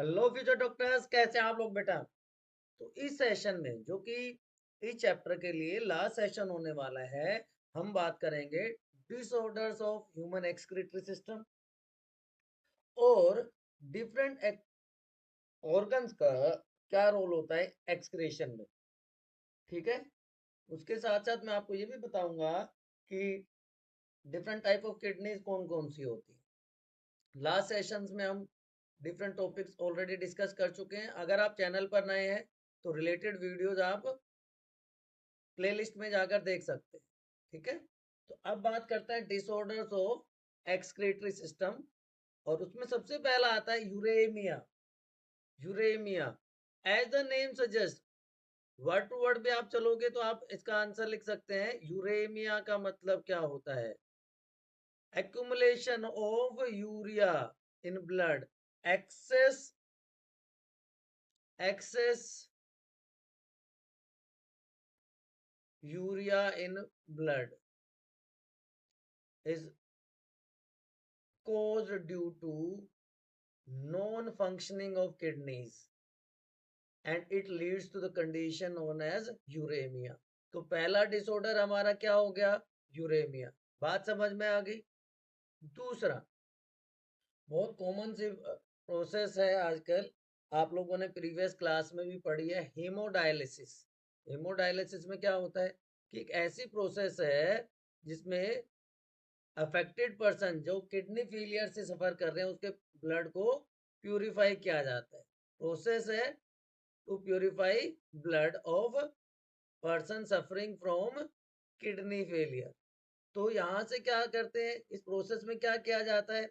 Hello future doctors, कैसे हैं आप लोग बेटा। तो इस सेशन में जो कि इस चैप्टर के लिए लास्ट सेशन होने वाला है, हम बात करेंगे disorders of human excretory system और डिफरेंट ऑर्गन्स का क्या रोल होता है एक्सक्रीशन में। ठीक है। उसके साथ साथ मैं आपको ये भी बताऊंगा कि डिफरेंट टाइप ऑफ किडनीज कौन कौन सी होती है। लास्ट सेशंस में हम डिफरेंट टॉपिक्स ऑलरेडी डिस्कस कर चुके हैं। अगर आप चैनल पर नए हैं तो रिलेटेड वीडियोज आप प्लेलिस्ट में जाकर देख सकते हैं। ठीक है। तो अब बात करते हैं डिसऑर्डर्स ऑफ एक्सक्रीटरी सिस्टम, और उसमें सबसे पहला आता है uremia. Uremia as the name suggest, word to word पे आप चलोगे तो आप इसका आंसर लिख सकते हैं। यूरेमिया का मतलब क्या होता है? accumulation of urea in blood, excess urea in blood is caused due to non-functioning of kidneys and it leads to the condition known as uremia. तो पहला डिसऑर्डर हमारा क्या हो गया? यूरेमिया। बात समझ में आ गई। दूसरा बहुत कॉमन सी प्रोसेस है आजकल, आप लोगों ने प्रीवियस क्लास में भी पढ़ी है, हेमोडायलिसिस। हेमोडायलिसिस में क्या होता है कि एक ऐसी प्रोसेस है जिसमें अफेक्टेड पर्सन जो किडनी फेलियर से सफर कर रहे हैं उसके ब्लड को प्यूरिफाई किया जाता है। प्रोसेस है to purify blood of person suffering from kidney failure. तो यहां से क्या करते हैं, इस प्रोसेस में क्या किया जाता है?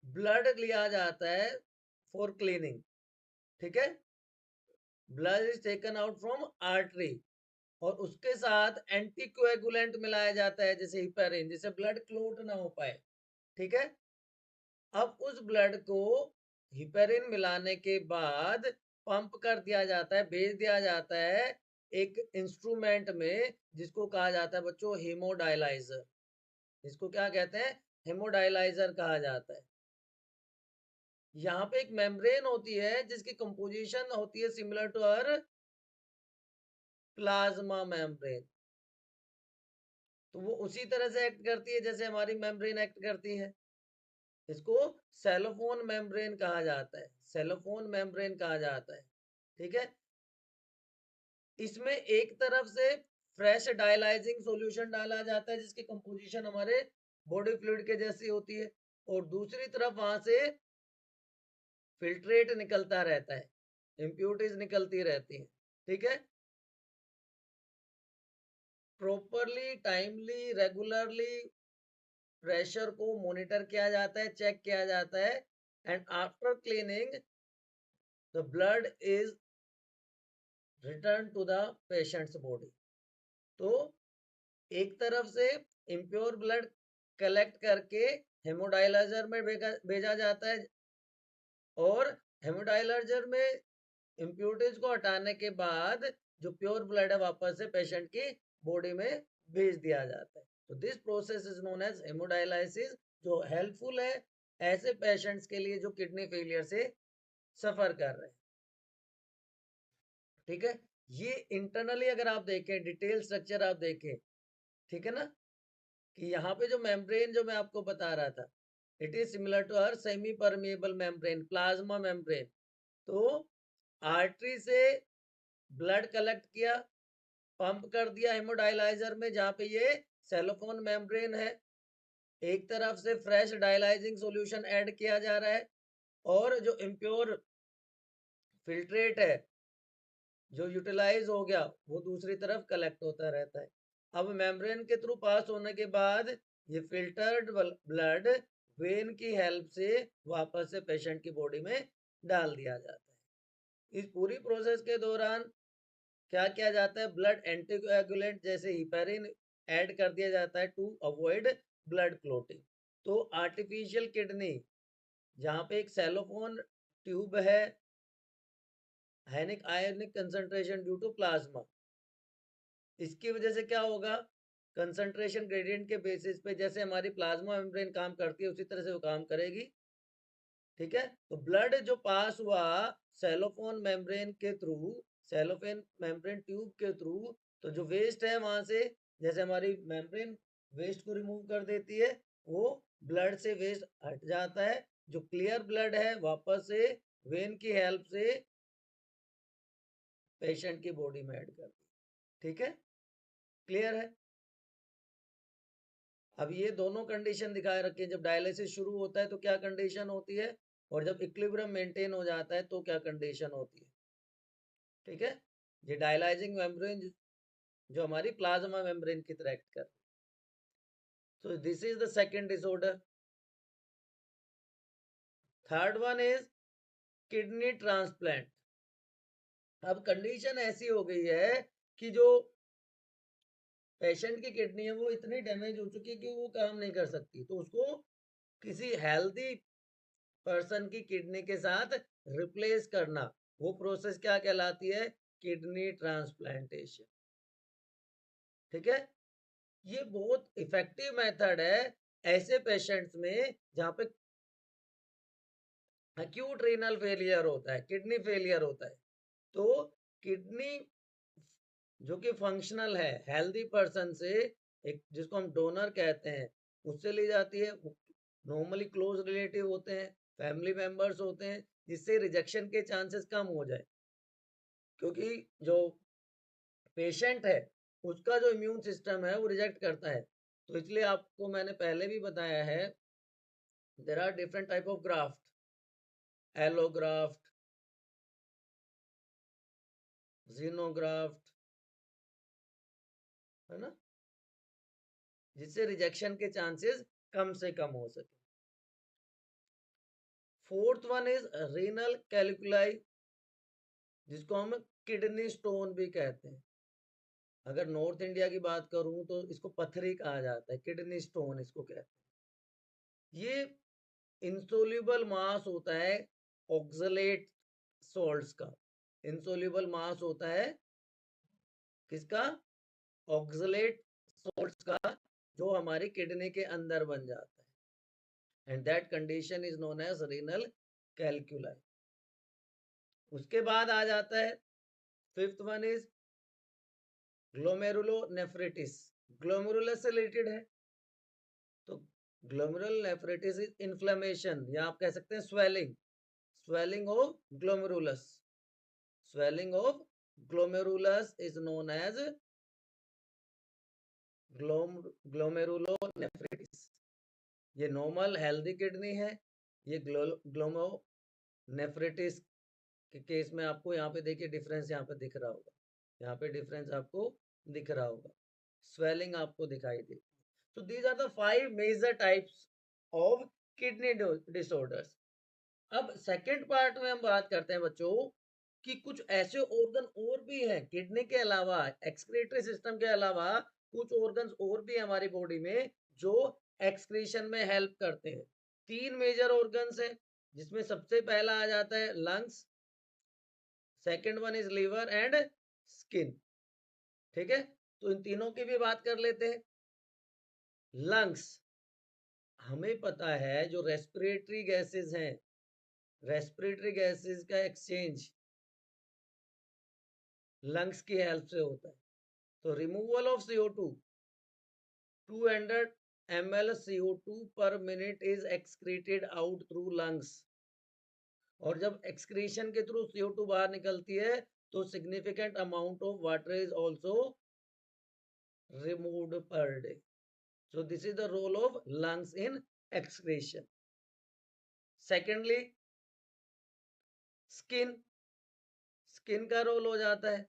ब्लड लिया जाता है फॉर क्लीनिंग। ठीक है। Blood is taken out from artery और उसके साथ एंटीकोएगुलेंट मिलाया जाता है जैसे हिपेरिन, जिससे ब्लड क्लोट ना हो पाए। ठीक है। अब उस ब्लड को हिपेरिन मिलाने के बाद पंप कर दिया जाता है, भेज दिया जाता है एक इंस्ट्रूमेंट में जिसको कहा जाता है बच्चों हेमोडायलाइजर। इसको क्या कहते हैं? हेमोडायलाइजर कहा जाता है। यहाँ पे एक मेम्ब्रेन होती है जिसकी कंपोजिशन होती है similar to our plasma membrane. तो वो उसी तरह से एक्ट करती है जैसे हमारी मेम्ब्रेन एक्ट करती है। इसको सेलोफोन मेम्ब्रेन कहा जाता है, सेलोफोन मेम्ब्रेन कहा जाता है। ठीक है। इसमें एक तरफ से फ्रेश डायलाइजिंग सॉल्यूशन डाला जाता है जिसकी कंपोजिशन हमारे बॉडी फ्लूइड के जैसी होती है, और दूसरी तरफ वहां से फिल्ट्रेट निकलता रहता है, इम्प्यूरिटीज निकलती रहती है। ठीक है। प्रॉपरली, टाइमली, रेगुलरली प्रेशर को मॉनिटर किया जाता है, चेक किया जाता है, and after cleaning the blood is return to the patient's body. तो एक तरफ से इम्प्योर ब्लड कलेक्ट करके हेमोडायलाइजर में भेजा जाता है, और हेमोडायलाइजर में इम्प्योरिटीज को हटाने के बाद जो प्योर ब्लड है वापस से पेशेंट की बॉडी में भेज दिया जाता है। तो this process is known as haemodialysis, जो हेल्पफुल है ऐसे पेशेंट्स के लिए जो किडनी फेलियर से सफर कर रहे हैं। ठीक है। ये इंटरनली अगर आप देखें, डिटेल स्ट्रक्चर आप देखें, ठीक है ना, कि यहाँ पे जो मेम्ब्रेन जो मैं आपको बता रहा था, it is similar to our semi permeable membrane, plasma membrane. तो आर्टरी से ब्लड कलेक्ट किया, पंप कर दिया हेमोडायलाइजर में जहाँ पे ये सेलोफोन मेम्ब्रेन है, एक तरफ से फ्रेश डायलाइजिंग सॉल्यूशन ऐड किया जा रहा है, और जो इम्प्योर फिल्ट्रेट है जो यूटिलाइज हो गया वो दूसरी तरफ कलेक्ट होता रहता है। अब मेम्ब्रेन के थ्रू पास होने के बाद ये फिल्टर्ड ब्लड वेन की हेल्प से वापस से पेशेंट की बॉडी में डाल दिया जाता है। इस पूरी प्रोसेस के दौरान क्या किया जाता है? ब्लड एंटीकोएगुलेंट जैसे हिपेरिन ऐड कर दिया जाता है टू अवॉइड ब्लड क्लोटिंग। तो आर्टिफिशियल किडनी जहाँ पे एक सेलोफोन ट्यूब है, हाइनिक आयनिक कंसंट्रेशन ड्यू टू प्लाज्मा, इसकी वजह से क्या होगा? कंसंट्रेशन ग्रेडियंट के बेसिस पे जैसे हमारी प्लाज्मा मेम्ब्रेन काम करती है उसी तरह से वो काम करेगी, ठीक है। तो ब्लड जो पास हुआ सेलोफोन मेम्ब्रेन के थ्रू, सेलोफोन मेम्ब्रेन ट्यूब के थ्रू, तो जो वेस्ट है वहां से, जैसे हमारी मेम्ब्रेन वेस्ट को रिमूव कर देती है, वो ब्लड से वेस्ट हट जाता है। जो क्लियर ब्लड है वापस से वेन की हेल्प से पेशेंट की बॉडी में ऐड कर दी। ठीक है, क्लियर है। अब ये दोनों कंडीशन दिखाए रखे हैं, जब डायलिसिस शुरू होता है तो क्या कंडीशन होती है, और जब इक्विलिब्रियम मेंटेन हो जाता है तो क्या कंडीशन होती है। ठीक है, ये डायलाइजिंग मेम्ब्रेन जो हमारी प्लाज्मा मेम्ब्रेन की तरह एक्ट कर, so this is the second disorder. Third one is kidney transplant. अब कंडीशन ऐसी हो गई है कि जो पेशेंट की किडनी है वो इतनी डैमेज हो चुकी है कि वो काम नहीं कर सकती, तो उसको किसी हेल्दी पर्सन की किडनी के साथ रिप्लेस करना, वो प्रोसेस क्या कहलाती है, किडनी ट्रांसप्लांटेशन। ठीक है, ये बहुत इफेक्टिव मेथड है ऐसे पेशेंट्स में जहां पे एक्यूट रीनल फेलियर होता है, किडनी फेलियर होता है, तो किडनी जो कि फंक्शनल है हेल्दी पर्सन से, एक जिसको हम डोनर कहते हैं, उससे ली जाती है। नॉर्मली क्लोज रिलेटिव होते हैं, फैमिली मेंबर्स होते हैं, जिससे रिजेक्शन के चांसेस कम हो जाए, क्योंकि जो पेशेंट है उसका जो इम्यून सिस्टम है वो रिजेक्ट करता है। तो इसलिए आपको मैंने पहले भी बताया है, there are different type of graft, allograft, xenograft, है ना, जिससे रिजेक्शन के चांसेस कम से कम हो सके। फोर्थ वन इज रीनल कैलिकुलाई, जिसको हम किडनी स्टोन भी कहते हैं। अगर नॉर्थ इंडिया की बात करूं तो इसको पथरी कहा जाता है, किडनी स्टोन इसको कहते हैं। ये इंसोल्यूबल मास होता है ऑक्सलेट सॉल्ट्स का, इंसोल्यूबल मास होता है किसका, ऑक्सलेट सॉल्ट्स का, जो हमारी किडनी के अंदर बन जाता है, and that condition is known as renal calculi. उसके बाद आ जाता है fifth one is glomerulonephritis, glomerulus से रिलेटेड है। तो ग्लोमेरुलर नेफ्रिटिस इज इन्फ्लेमेशन, या आप कह सकते हैं swelling, swelling of glomerulus, swelling of glomerulus is known as glomerulonephritis. ये नॉर्मल हेल्दी किडनी है, ये ग्लोमेरुलोनेफ्रिटिस के केस में आपको यहाँ पे देखिए डिफरेंस यहाँ पे दिख रहा होगा, यहाँ पे डिफरेंस आपको दिख रहा होगा, स्वेलिंग आपको दिखाई दे। So these are the 5 major types of kidney disorders. अब सेकेंड पार्ट में हम बात करते हैं बच्चों कि कुछ ऐसे ऑर्गन और भी हैं किडनी के अलावा, एक्सक्रीटरी सिस्टम के अलावा कुछ ऑर्गन्स और भी हमारी बॉडी में जो एक्सक्रीशन में हेल्प करते हैं। 3 मेजर ऑर्गन्स हैं, जिसमें सबसे पहला आ जाता है lungs, second one is liver and skin. ठीक है, तो इन तीनों की भी बात कर लेते हैं। लंग्स, हमें पता है जो रेस्पिरेटरी गैसेस हैं, रेस्पिरेटरी गैसेस का एक्सचेंज लंग्स की हेल्प से होता है। तो removal of CO2, 200 ml CO2 पर minute is excreted out through lungs, और जब एक्सक्रीशन के थ्रू CO2 बाहर निकलती है तो significant amount of water is also removed per day. So this is the role of lungs in excretion. Secondly, skin, skin का role हो जाता है।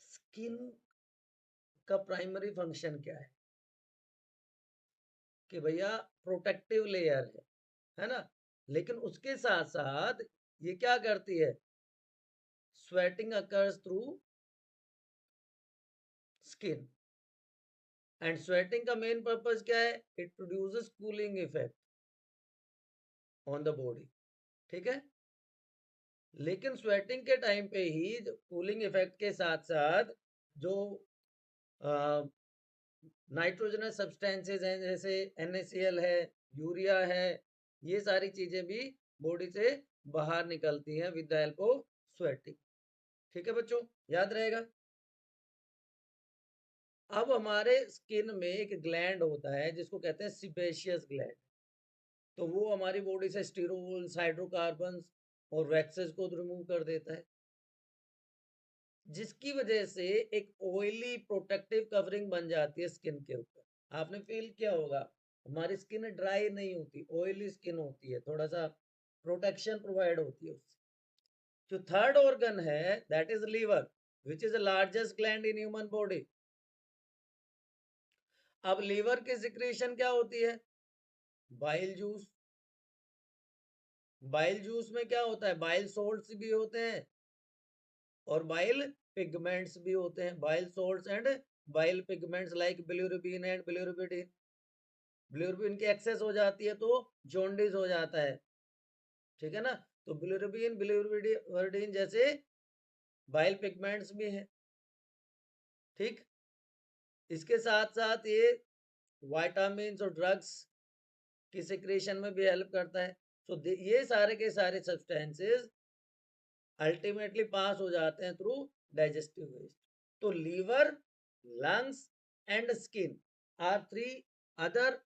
स्किन का प्राइमरी फंक्शन क्या है कि भैया प्रोटेक्टिव लेयर है ना, लेकिन उसके साथ साथ ये क्या करती है, sweating occurs through skin, and sweating का मेन पर्पस क्या है, it produces cooling effect on the body. ठीक है, लेकिन स्वेटिंग के टाइम पे ही कूलिंग इफेक्ट के साथ साथ जो नाइट्रोजनस सब्सटेंसेस हैं, जैसे NaCl है, यूरिया है, ये सारी चीजें भी बॉडी से बाहर निकलती हैं with the help of sweating. ठीक है बच्चों, याद रहेगा। अब हमारे स्किन में एक ग्लैंड होता है जिसको कहते हैं सीबेशियस ग्लैंड। तो वो हमारी बॉडी से स्टीरोल्स, हाइड्रोकार्बन्स और वैक्सेस को रिमूव कर देता है, जिसकी वजह से एक ऑयली प्रोटेक्टिव कवरिंग बन जाती है स्किन के ऊपर। आपने फील किया होगा, हमारी स्किन ड्राई नहीं होती, ऑयली स्किन होती है, थोड़ा सा प्रोटेक्शन प्रोवाइड होती है उससे। जो थर्ड ऑर्गन है that is liver, which is the largest gland in human body. अब लीवर की सिक्रीशन क्या होती है? Bile juice. बाइल जूस में क्या होता है? बाइल सोल्ट्स भी होते हैं और बाइल पिगमेंट्स भी होते हैं। Bile salts and bile pigments like bilirubin and biliverdin. Bilirubin की एक्सेस हो जाती है तो जॉन्डिस हो जाता है, ठीक है ना। तो बिलिरुबिन, बिलिरुबिडिन जैसे बाइल पिगमेंट्स भी हैं, ठीक। इसके साथ साथ ये विटामिन और ड्रग्स की सिक्रीशन में भी हेल्प करता है। तो ये सारे के सारे सब्सटेंसेस अल्टीमेटली पास हो जाते हैं थ्रू डाइजेस्टिव वेस्ट। तो liver, lungs and skin are three other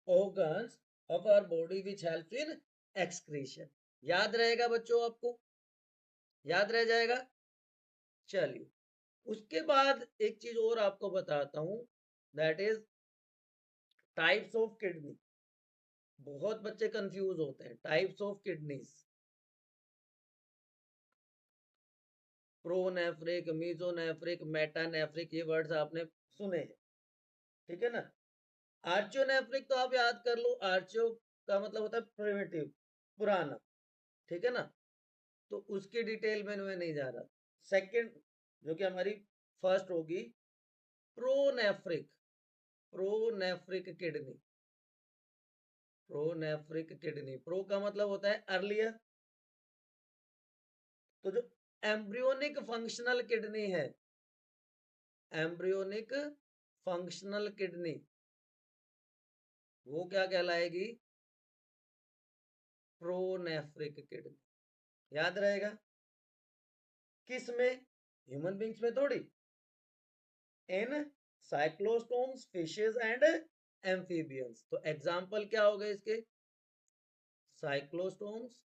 organs of our body which helps in excretion। याद रहेगा बच्चों, आपको याद रह जाएगा। चलिए, उसके बाद एक चीज और आपको बताता हूं, that is types of kidney. बहुत बच्चे कंफ्यूज होते हैं types of kidneys. Pronephric, mesonephric, metanephric, ये वर्ड्स आपने सुने हैं, ठीक है ना। आर्चियोनेफ्रिक तो आप याद कर लो, आर्चियो का मतलब होता है प्रिमिटिव, पुराना, ठीक है ना। तो उसकी डिटेल में मैं नहीं जा रहा। सेकंड जो कि हमारी फर्स्ट होगी, pronephric. Pronephric kidney, pronephric kidney, pro का मतलब होता है अर्लियर। तो जो एम्ब्रियोनिक फंक्शनल किडनी है, एम्ब्रियोनिक फंक्शनल किडनी, वो क्या कहलाएगी? Pronephric kidney. याद रहेगा। किस में? ह्यूमन बींग्स में थोड़ी, in cyclostomes, fishes and amphibians. तो एग्जाम्पल क्या हो गए इसके? Cyclostomes,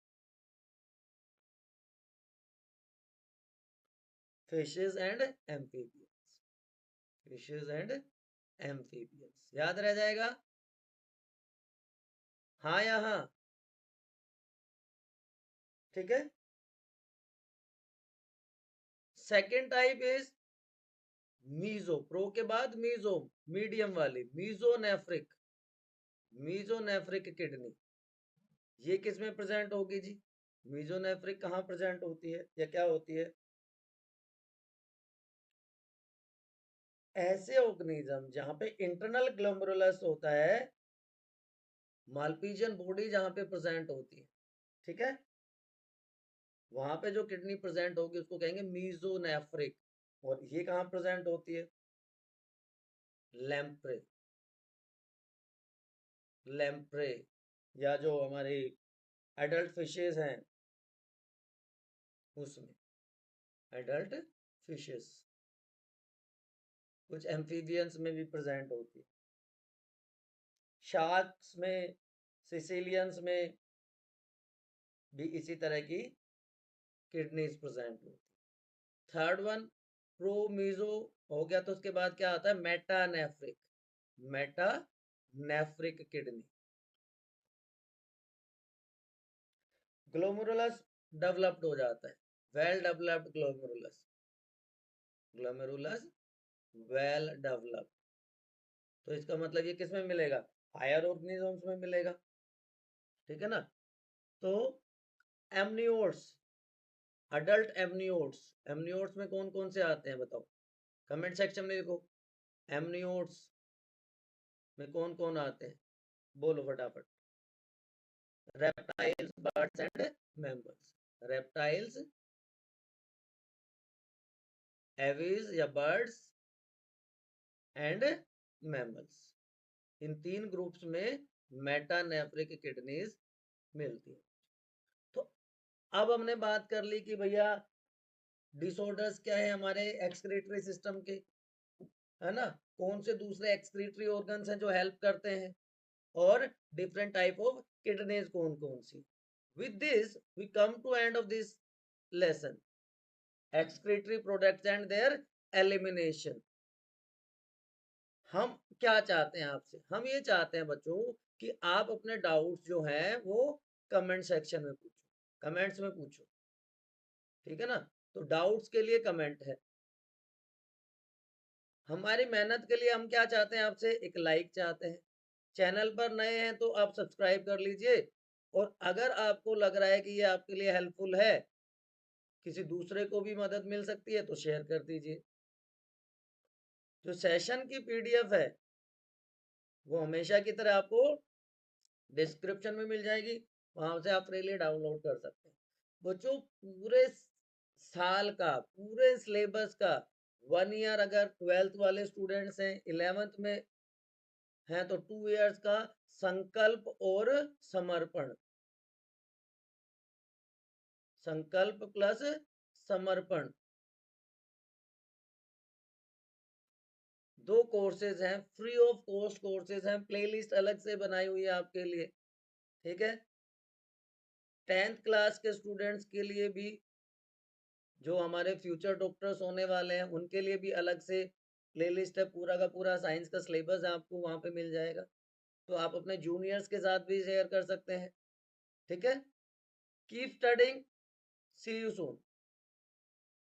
fishes and amphibians, fishes and amphibians. याद रह जाएगा, हाँ या हाँ? ठीक है। Second type is meso, pro के बाद मीजो, मीडियम वाली, मीजोनेफ्रिक। मीजोनेफ्रिक किडनी, ये किस में प्रेजेंट होगी जी? मीजोनेफ्रिक कहाँ प्रेजेंट होती है या क्या होती है? ऐसे ऑर्गेनिज्म जहां पे इंटरनल ग्लोमेरुलस होता है, मालपीजियन बॉडी जहां पे प्रेजेंट होती है, ठीक है, वहां पे जो किडनी प्रेजेंट होगी उसको कहेंगे मीजोनेफ्रिक। और ये कहाँ प्रेजेंट होती है? लैम्प्रे, लैम्प्रे, या जो हमारे एडल्ट फिशेस हैं उसमें, एडल्ट फिशेस, कुछ एम्फीबियंस में भी प्रेजेंट होती है, शार्क्स में, सिसिलियंस में भी इसी तरह की किडनीज प्रेजेंट होती है। थर्ड वन प्रोमीजो हो गया, तो उसके बाद क्या आता है? Metanephric, metanephric kidney. Glomerulus developed हो जाता है, well developed glomerulus, glomerulus well developed. तो इसका मतलब ये किस में मिलेगा? हायर ऑर्गेनिजम्स में मिलेगा, ठीक है ना। तो एमनियोट्स, अडल्ट एमनियोट्स, एमनियोट्स में कौन कौन से आते हैं बताओ, कमेंट सेक्शन में लिखो। एमनियोट्स में कौन कौन आते हैं, बोलो फटाफट। Reptiles, birds and mammals. Reptiles, aves या बर्ड्स एंड मैमल्स, इन तीन ग्रुप्स में मेटानेफ्रिक किडनीज मिलती है। तो अब हमने बात कर ली कि भैया डिसऑर्डर्स क्या है हमारे एक्सक्रीटरी सिस्टम के, है ना, कौन से दूसरे एक्सक्रीटरी ऑर्गन्स हैं जो हेल्प करते हैं, और डिफरेंट टाइप ऑफ किडनीज कौन कौन सी। With this we come to end of this lesson, excretory products and their elimination। हम क्या चाहते हैं आपसे, हम ये चाहते हैं बच्चों कि आप अपने डाउट्स जो हैं वो कमेंट सेक्शन में पूछो, कमेंट्स में पूछो, ठीक है ना। तो डाउट्स के लिए कमेंट है, हमारी मेहनत के लिए हम क्या चाहते हैं आपसे, एक लाइक चाहते हैं, चैनल पर नए हैं तो आप सब्सक्राइब कर लीजिए, और अगर आपको लग रहा है कि ये आपके लिए हेल्पफुल है, किसी दूसरे को भी मदद मिल सकती है, तो शेयर कर दीजिए। जो सेशन की पीडीएफ है वो हमेशा की तरह आपको डिस्क्रिप्शन में मिल जाएगी, वहां से आप फ्रीली डाउनलोड कर सकते हैं। बच्चों पूरे साल का, पूरे सिलेबस का 1 ईयर, अगर 12th वाले स्टूडेंट्स हैं, 11th में हैं तो 2 इयर्स का संकल्प और समर्पण, संकल्प प्लस समर्पण, 2 कोर्सेज हैं, फ्री ऑफ कॉस्ट कोर्सेज हैं, प्लेलिस्ट अलग से बनाई हुई है आपके लिए, ठीक है। 10th क्लास के स्टूडेंट्स के लिए भी, जो हमारे फ्यूचर डॉक्टर्स होने वाले हैं, उनके लिए भी अलग से प्लेलिस्ट है, पूरा का पूरा साइंस का सिलेबस है, आपको वहां पे मिल जाएगा। तो आप अपने जूनियर्स के साथ भी शेयर कर सकते हैं, ठीक है। Keep studying, see you soon.